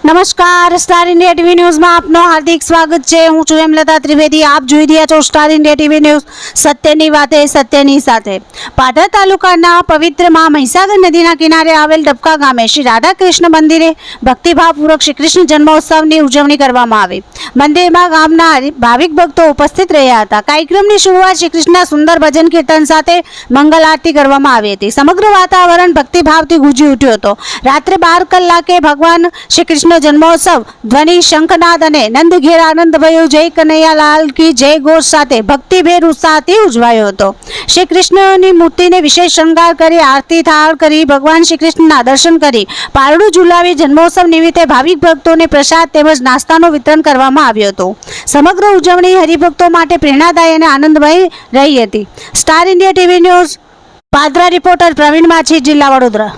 નમસ્કાર, star India TV ન્યૂઝમાં આપનું હાર્દિક સ્વાગત છે। હું છું હેમલતા ત્રિવેદી। આપ જોઈ રહ્યા છો સ્ટાર ઇન્ડિયા ટીવી ન્યૂઝ, સત્યની વાતે સત્યની સાથે। પાટણ તાલુકાના પવિત્ર માં મહીસાગર નદીના કિનારે આવેલ ડબકા ગામે શ્રી રાધા કૃષ્ણ મંદિરે ભક્તિભાવપૂર્વક શ્રી કૃષ્ણ જન્મોત્સવની ઉજવણી કરવામાં આવી। મંદિરમાં ગામના ભાવિક ભક્તો ઉપસ્થિત રહ્યા હતા। કાર્યક્રમની શરૂઆત શ્રી કૃષ્ણના સુંદર ભજન કીર્તન સાથે મંગલ આરતી કરવામાં આવી હતી। સમગ્ર વાતાવરણ ભક્તિભાવથી ગુંજી ઉઠ્યો હતો। રાત્રે 12 કલાકે ભગવાન શ્રી કૃષ્ણ જન્મોત્સવ ધ્વનિ, શંખનાદ અને નંદ ઘેર આનંદ ભયો જય કનૈયાલાલ કી જય ઘોષ સાથે ભક્તિભેર ઉત્સાહથી ઉજવાયો હતો। શ્રી કૃષ્ણની મૂર્તિને વિશેષ શૃંગાર કરી આરતી થાળ કરી ભગવાન શ્રી કૃષ્ણના દર્શન કરી પારડું ઝુલાવી જન્મોત્સવ નિમિત્તે ભાવિક ભક્તોને પ્રસાદ તેમજ નાસ્તાનું વિતરણ કરવામાં આવ્યું હતું। સમગ્ર ઉજવણી હરિભક્તો માટે પ્રેરણાદાયી અને આનંદમય રહી હતી। Star India TV news Padra reporter Pravin Machhi, જિલ્લા વડોદરા।